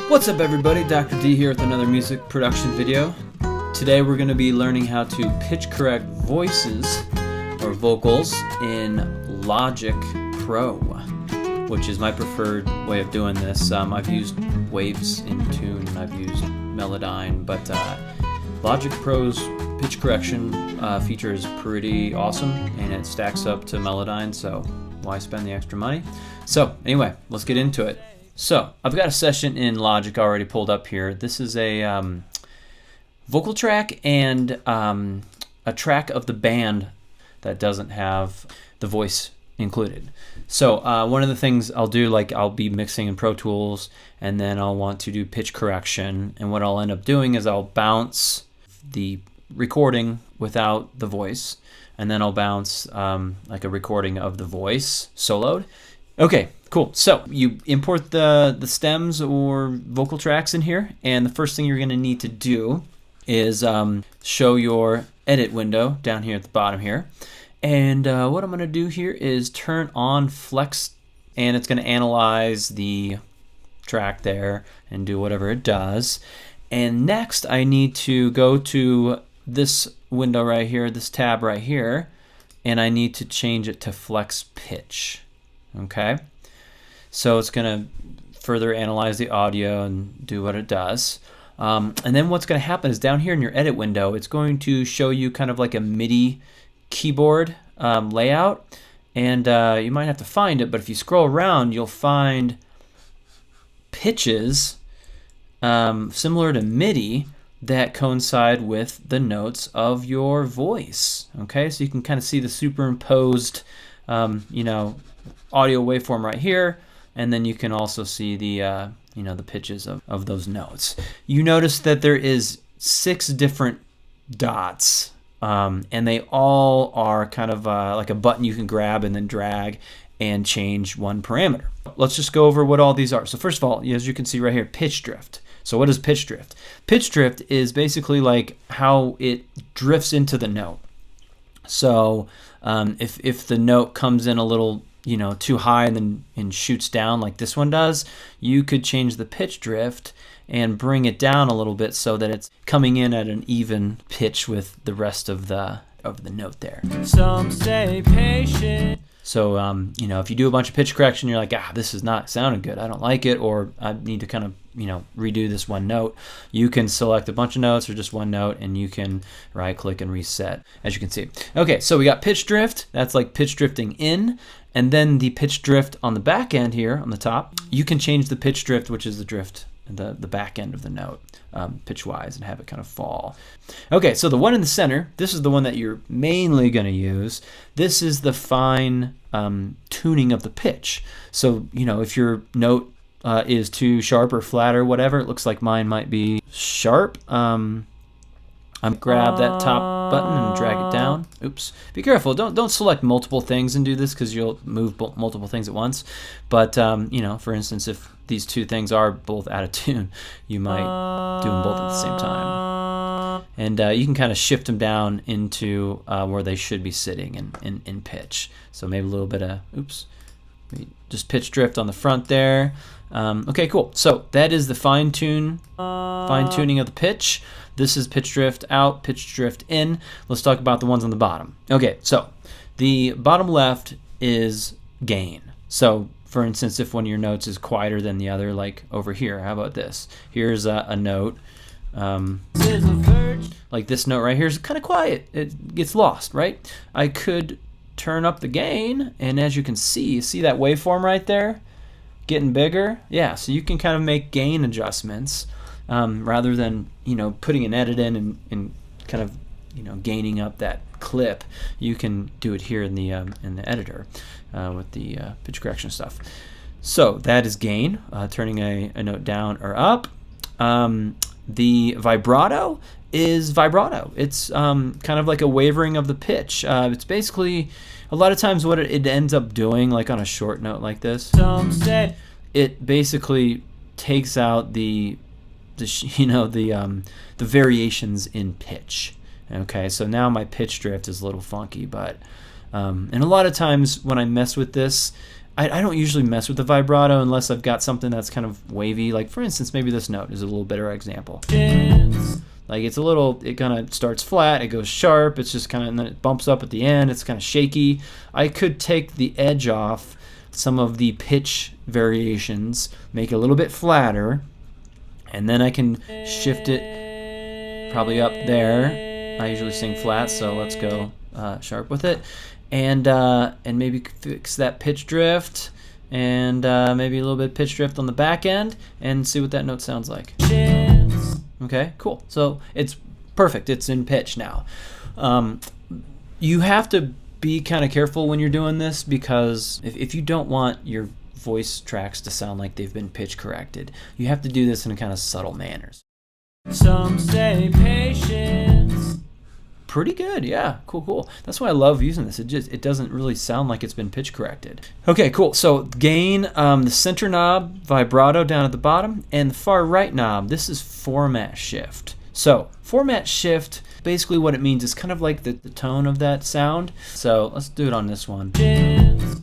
What's up everybody, Dr. D here with another music production video. Today we're going to be learning how to pitch correct voices or vocals in Logic Pro, which is my preferred way of doing this. I've used Waves in Tune and I've used Melodyne, but Logic Pro's pitch correction feature is pretty awesome and it stacks up to Melodyne, so why spend the extra money? So anyway, let's get into it. So I've got a session in Logic already pulled up here. This is a vocal track and a track of the band that doesn't have the voice included. So one of the things I'll do, like I'll be mixing in Pro Tools and then I'll want to do pitch correction, and what I'll end up doing is I'll bounce the recording without the voice, and then I'll bounce like a recording of the voice soloed. Okay, cool. So you import the stems or vocal tracks in here, and the first thing you're going to need to do is show your edit window down here at the bottom here. And what I'm going to do here is turn on flex, and it's going to analyze the track there and do whatever it does. And next I need to go to this window right here, this tab right here, and I need to change it to flex pitch. Okay, so it's going to further analyze the audio and do what it does. And then what's going to happen is down here in your edit window, it's going to show you kind of like a MIDI keyboard layout, and you might have to find it, but if you scroll around, you'll find pitches similar to MIDI that coincide with the notes of your voice. Okay, so you can kind of see the superimposed audio waveform right here, and then you can also see the the pitches of those notes. You notice that there is 6 different dots, and they all are kind of like a button you can grab and then drag and change one parameter. Let's just go over what all these are. So first of all, as you can see right here, pitch drift. So what is pitch drift? Pitch drift is basically like how it drifts into the note. So if the note comes in a little too high and shoots down like this one does, you could change the pitch drift and bring it down a little bit so that it's coming in at an even pitch with the rest of the note there. Some say patient. So if you do a bunch of pitch correction, you're like, this is not sounding good, I don't like it, or I need to kind of redo this one note, you can select a bunch of notes or just one note, and you can right click and reset, as you can see. Okay, so we got pitch drift, that's like pitch drifting in, and then the pitch drift on the back end here on the top, you can change the pitch drift, which is the drift, the back end of the note, pitch wise, and have it kind of fall. Okay, so the one in the center, this is the one that you're mainly going to use. This is the fine tuning of the pitch. So if your note is too sharp or flat or whatever, it looks like mine might be sharp. I'm grab that top button and drag it down. Oops. Be careful. Don't select multiple things and do this, because you'll move multiple things at once. But for instance, if these two things are both out of tune, you might do them both at the same time. And you can kind of shift them down into where they should be sitting in pitch. So maybe a little bit of just pitch drift on the front there. Okay, cool. So that is the fine tuning of the pitch. This is pitch drift out, pitch drift in. Let's talk about the ones on the bottom. Okay, so the bottom left is gain. So for instance, if one of your notes is quieter than the other, like over here, how about this? Here's a note. Like this note right here is kind of quiet. It gets lost, right? I could turn up the gain, and as you can see, you see that waveform right there getting bigger? Yeah, so you can kind of make gain adjustments rather than putting an edit in and kind of gaining up that clip. You can do it here in the editor with the pitch correction stuff. So that is gain, turning a note down or up. The vibrato is vibrato. It's kind of like a wavering of the pitch. It's basically a lot of times what it ends up doing, like on a short note like this, it basically takes out the variations in pitch. Okay, so now my pitch drift is a little funky, but and a lot of times when I mess with this, I don't usually mess with the vibrato unless I've got something that's kind of wavy. Like for instance, maybe this note is a little better example. Like it's a little, it kind of starts flat, it goes sharp, it's just kind of, and then it bumps up at the end, it's kind of shaky. I could take the edge off some of the pitch variations, make it a little bit flatter, and then I can shift it probably up there. I usually sing flat, so let's go sharp with it. And maybe fix that pitch drift, and maybe a little bit of pitch drift on the back end, and see what that note sounds like. Okay, cool. So it's perfect. It's in pitch now. You have to be kind of careful when you're doing this, because if you don't want your voice tracks to sound like they've been pitch corrected, you have to do this in kind of subtle manners. Some say patience. Pretty good, yeah, cool. That's why I love using this. It doesn't really sound like it's been pitch corrected. Okay, cool. So gain, the center knob, vibrato down at the bottom, and the far right knob, this is format shift. So format shift, basically what it means is kind of like the tone of that sound. So let's do it on this one.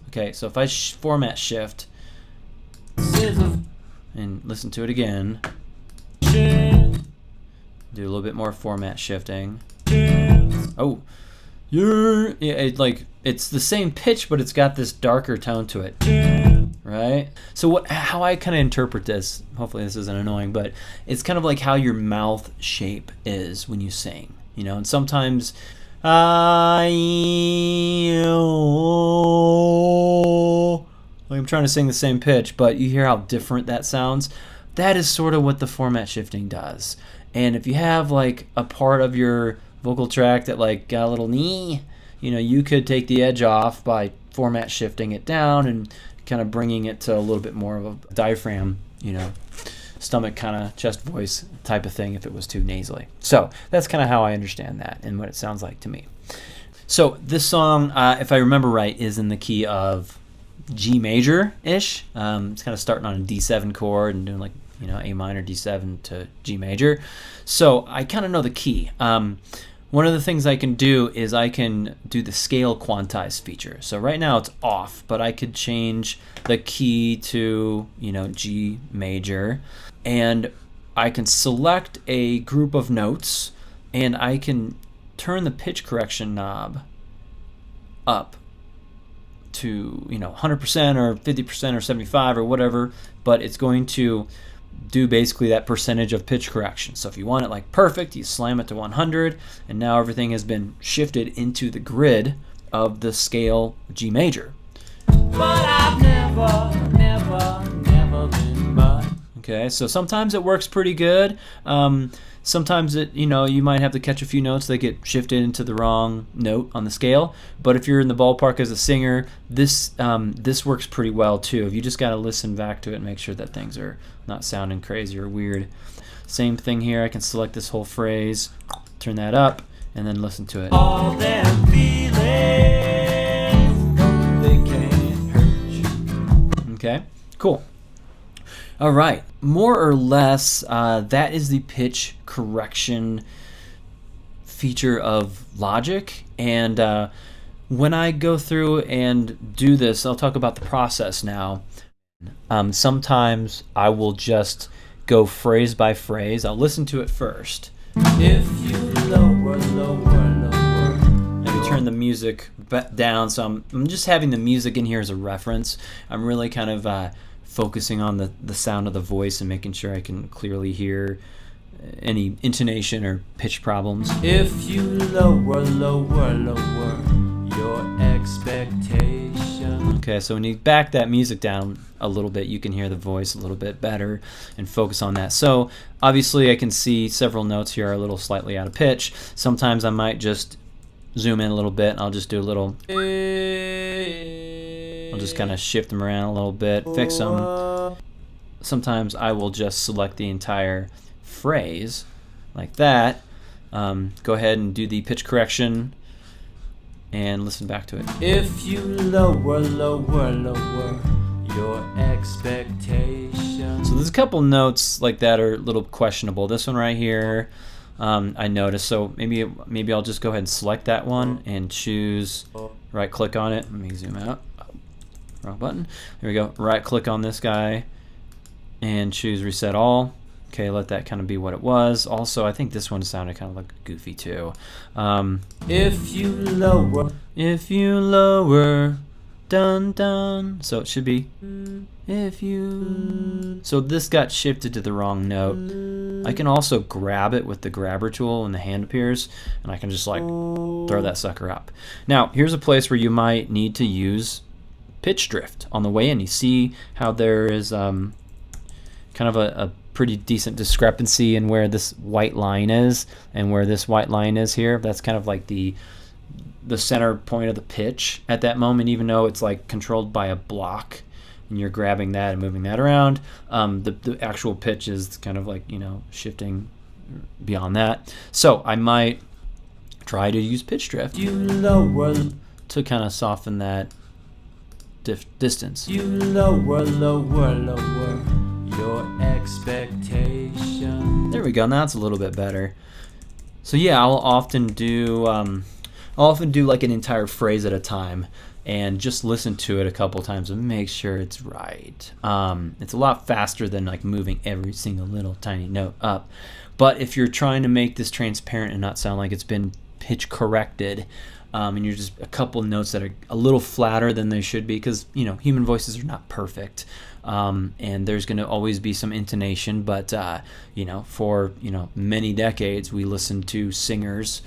Okay, so if I format shift and listen to it again, do a little bit more format shifting. Oh, yeah, it's the same pitch, but it's got this darker tone to it, right? So how I kind of interpret this, hopefully this isn't annoying, but it's kind of like how your mouth shape is when you sing, and sometimes I'm trying to sing the same pitch, but you hear how different that sounds. That is sort of what the format shifting does. And if you have like a part of your vocal track that like got a little knee, you could take the edge off by format shifting it down and kind of bringing it to a little bit more of a diaphragm, stomach kind of chest voice type of thing if it was too nasally. So that's kind of how I understand that and what it sounds like to me. So this song, if I remember right, is in the key of G major-ish. It's kind of starting on a D7 chord and doing like, A minor, D7 to G major. So I kind of know the key. One of the things I can do is I can do the scale quantize feature. So right now it's off, but I could change the key to, G major, and I can select a group of notes, and I can turn the pitch correction knob up to 100% or 50% or 75 or whatever, but it's going to do basically that percentage of pitch correction. So if you want it like perfect, you slam it to 100, and now everything has been shifted into the grid of the scale G major. But I've never been much. Okay, so sometimes it works pretty good. Sometimes you might have to catch a few notes that get shifted into the wrong note on the scale. But if you're in the ballpark as a singer, this works pretty well too. If you just got to listen back to it and make sure that things are not sounding crazy or weird. Same thing here. I can select this whole phrase, turn that up, and then listen to it. All them feelings, they can't hurt you. Okay, cool. All right, more or less, that is the pitch correction feature of Logic. And when I go through and do this, I'll talk about the process now. Sometimes I will just go phrase by phrase. I'll listen to it first. If you lower, maybe turn the music down. So I'm just having the music in here as a reference. I'm really kind of focusing on the sound of the voice and making sure I can clearly hear any intonation or pitch problems. If you lower your expectation. Okay, so when you back that music down a little bit, you can hear the voice a little bit better and focus on that. So obviously I can see several notes here are a little slightly out of pitch. Sometimes I might just zoom in a little bit and I'll just do a little... I'll just kind of shift them around a little bit, fix them. Sometimes I will just select the entire phrase like that. Go ahead and do the pitch correction and listen back to it. If you lower your expectations. So there's a couple notes like that are a little questionable. This one right here, I noticed. So maybe I'll just go ahead and select that one and choose, right click on it. Let me zoom out. wrong button. Here we go. Right click on this guy and choose reset all. Okay, let that kind of be what it was. Also, I think this one sounded kind of like goofy too. If you lower, dun dun. So it should be if you. So this got shifted to the wrong note. I can also grab it with the grabber tool when the hand appears, and I can just like throw that sucker up. Now, here's a place where you might need to use pitch drift on the way in. You see how there is kind of a pretty decent discrepancy in where this white line is and where this white line is here. That's kind of like the center point of the pitch at that moment, even though it's like controlled by a block and you're grabbing that and moving that around. The actual pitch is kind of like, you know, shifting beyond that. So I might try to use pitch drift to kind of soften that distance. You lower your expectation. There we go. Now it's a little bit better. So yeah, I'll often do like an entire phrase at a time and just listen to it a couple times and make sure it's right. It's a lot faster than like moving every single little tiny note up. But if you're trying to make this transparent and not sound like it's been pitch corrected, and you're just a couple notes that are a little flatter than they should be, because you know human voices are not perfect, and there's going to always be some intonation. But you know, for many decades, we listened to singers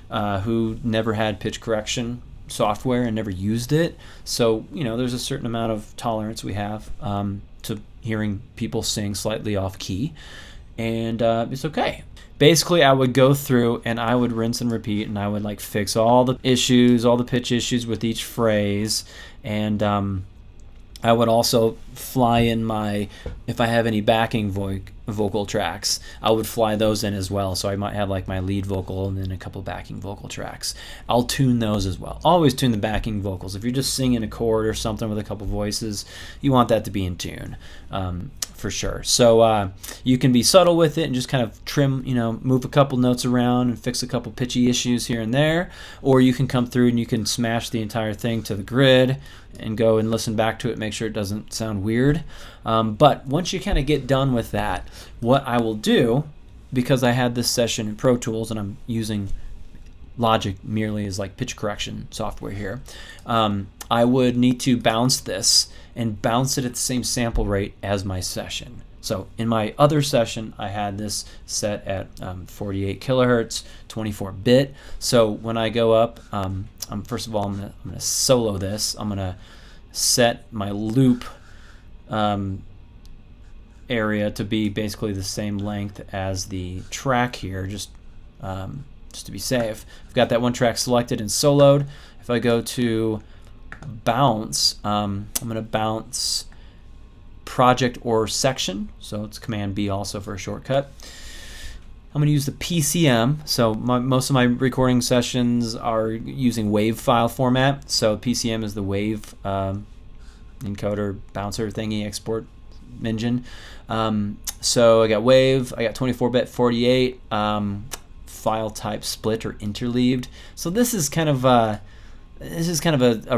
who never had pitch correction software and never used it. So you know, there's a certain amount of tolerance we have to hearing people sing slightly off key, and it's okay. Basically, I would go through and I would rinse and repeat, and I would like fix all the issues, all the pitch issues with each phrase, and I would also fly in if I have any backing vocal tracks, I would fly those in as well. So I might have like my lead vocal and then a couple backing vocal tracks. I'll tune those as well. Always tune the backing vocals. If you're just singing a chord or something with a couple voices, you want that to be in tune. For sure. So you can be subtle with it and just kind of trim, move a couple notes around and fix a couple pitchy issues here and there, or you can come through and you can smash the entire thing to the grid and go and listen back to it, make sure it doesn't sound weird. But once you kind of get done with that, what I will do, because I had this session in Pro Tools and I'm using Logic merely as like pitch correction software here, I would need to bounce this and bounce it at the same sample rate as my session. So in my other session, I had this set at 48 kilohertz, 24-bit. So when I go up, first of all, I'm gonna solo this. I'm gonna set my loop area to be basically the same length as the track here, just to be safe. I've got that one track selected and soloed. If I go to bounce, I'm going to bounce project or section, so it's Command B also for a shortcut. I'm going to use the PCM, so most of my recording sessions are using WAV file format, so PCM is the WAV encoder bouncer thingy export engine. So I got WAV, I got 24-bit 48, file type split or interleaved. So this is kind of a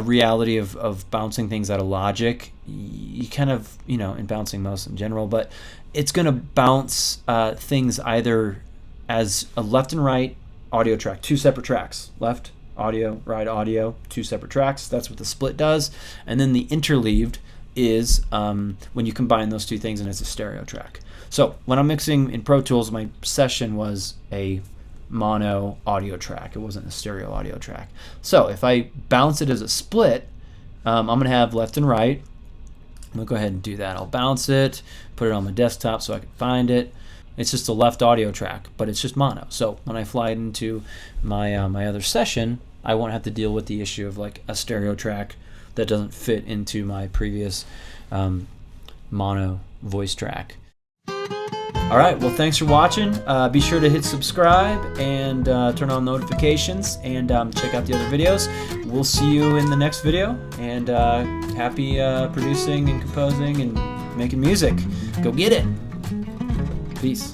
reality of bouncing things out of Logic. You kind of, in bouncing most in general, but it's going to bounce things either as a left and right audio track, two separate tracks, left audio, right audio, two separate tracks. That's what the split does. And then the interleaved is when you combine those two things and it's a stereo track. So when I'm mixing in Pro Tools, my session was a mono audio track. It wasn't a stereo audio track. So if I bounce it as a split, I'm going to have left and right. I'm going to go ahead and do that. I'll bounce it, put it on my desktop so I can find it. It's just a left audio track, but it's just mono. So when I fly it into my my other session, I won't have to deal with the issue of like a stereo track that doesn't fit into my previous mono voice track. All right, well, thanks for watching. Be sure to hit subscribe and turn on notifications and check out the other videos. We'll see you in the next video, and happy producing and composing and making music. Go get it. Peace.